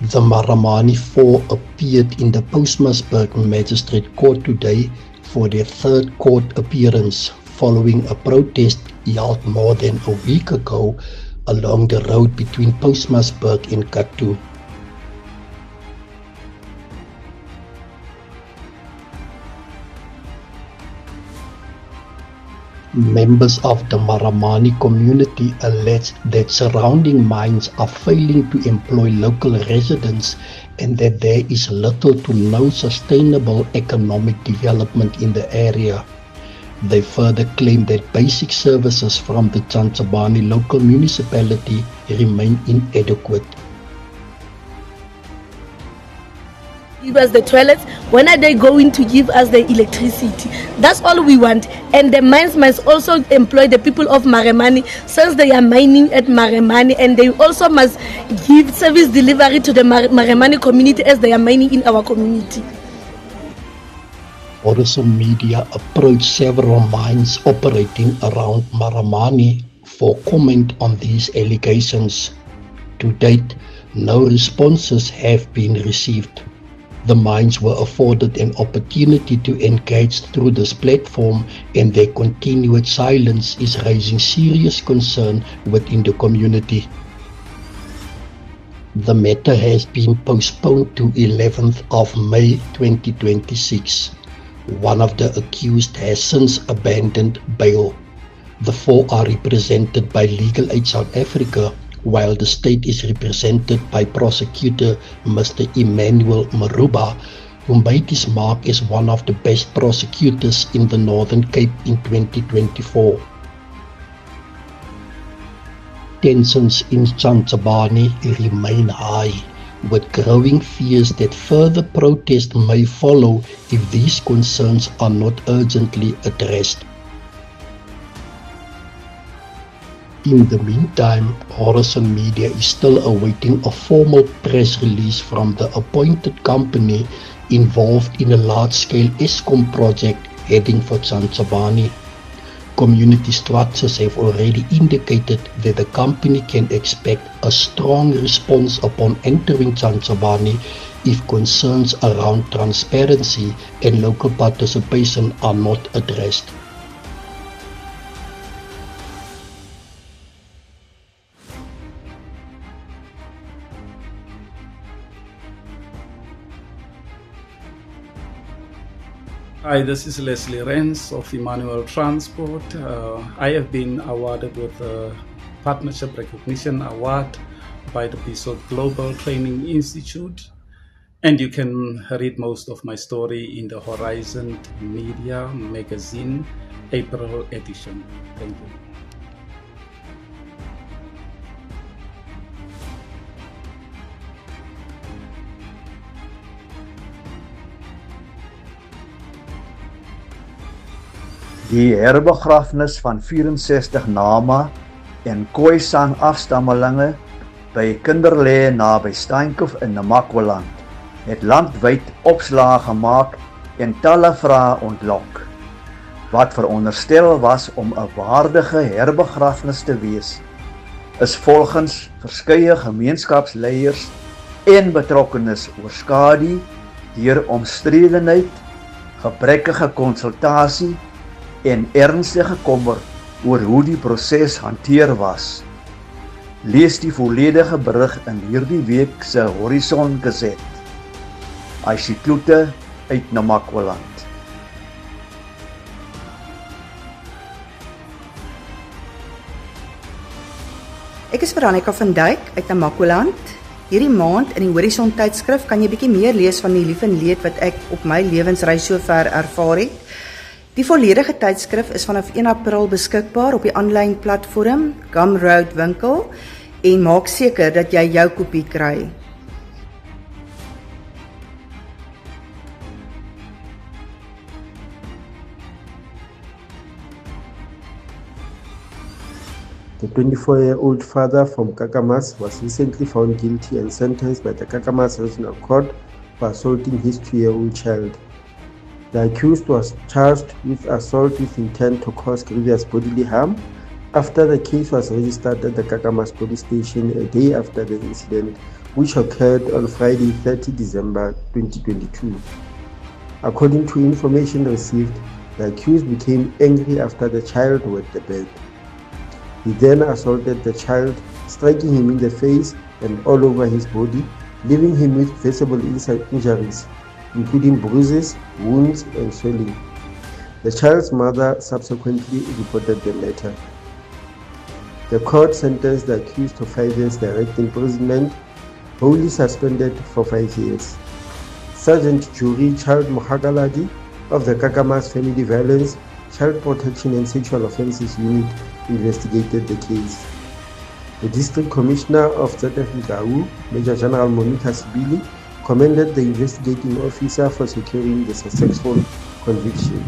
The Maramani Four appeared in the Postmasburg Magistrate Court today for their third court appearance following a protest held more than a week ago along the road between Postmasburg and Kathu. Members of the Maramani community allege that surrounding mines are failing to employ local residents and that there is little to no sustainable economic development in the area. They further claim that basic services from the Tsantsabani local municipality remain inadequate. Give us the toilets. When are they going to give us the electricity? That's all we want. And the mines must also employ the people of Maramani since they are mining at Maramani, and they also must give service delivery to the Maramani community as they are mining in our community. Horizon Media approached several mines operating around Maramani for comment on these allegations. To date, no responses have been received. The mines were afforded an opportunity to engage through this platform, and their continued silence is raising serious concern within the community. The matter has been postponed to 11th of May 2026. One of the accused has since abandoned bail. The four are represented by Legal Aid South Africa, while the state is represented by prosecutor Mr. Emmanuel Maruba, who made his mark as one of the best prosecutors in the Northern Cape in 2024. Tensions in Tsantsabani remain high, with growing fears that further protest may follow if these concerns are not urgently addressed. In the meantime, Horizon Media is still awaiting a formal press release from the appointed company involved in a large-scale Eskom project heading for Tsantsabani. Community structures have already indicated that the company can expect a strong response upon entering Tsantsabani if concerns around transparency and local participation are not addressed. Hi, this is Leslie Renz of Emmanuel Transport. I have been awarded with a Partnership Recognition Award by the Beeshoek Global Training Institute. And you can read most of my story in the Horizon Media Magazine, April edition. Thank you. Die herbegrafnis van 64 Nama en Khoisan afstammelinge by Kinderlee naby Steenkop in Namakwaland het landwyd opslae gemaak en talle vrae ontlok, wat veronderstel was om 'n waardige herbegrafnis te wees, is volgens verskeie gemeenskapsleiers en betrokkenes oorskadu deur omstredenheid, gebrekkige konsultasie en ernstige kommer oor hoe die proses hanteer was. Lees die volledige berig in hierdie week se Horizon Gazette. Aisy Kloete uit Namakwaland. Ek is Veronica van Dijk uit Namakwaland. Hierdie maand in die Horizon tydskrif kan jy bietjie meer lees van die lief en leed wat ek op my lewensreis sover ervaar het. Die volledige tydskrif is vanaf 1 April beskikbaar op die aanlyn platform Gumroad winkel en maak seker dat jy jou kopie kry. The 24-year-old father from Kakamas was recently found guilty and sentenced by the Kakamas Regional Court for assaulting his 2-year-old child. The accused was charged with assault with intent to cause grievous bodily harm after the case was registered at the Kakamas police station a day after the incident which occurred on Friday, 30 December 2022. According to information received, the accused became angry after the child wet the bed. He then assaulted the child, striking him in the face and all over his body, leaving him with visible injuries, including bruises, wounds, and swelling. The child's mother subsequently reported the matter. The court sentenced the accused to 5 years direct imprisonment, wholly suspended for 5 years. Sergeant Jury Child Mohagaladi of the Kakamas Family Violence, Child Protection and Sexual Offences Unit investigated the case. The District Commissioner of South Africa, Major General Monica Sibili, commended the investigating officer for securing the successful conviction.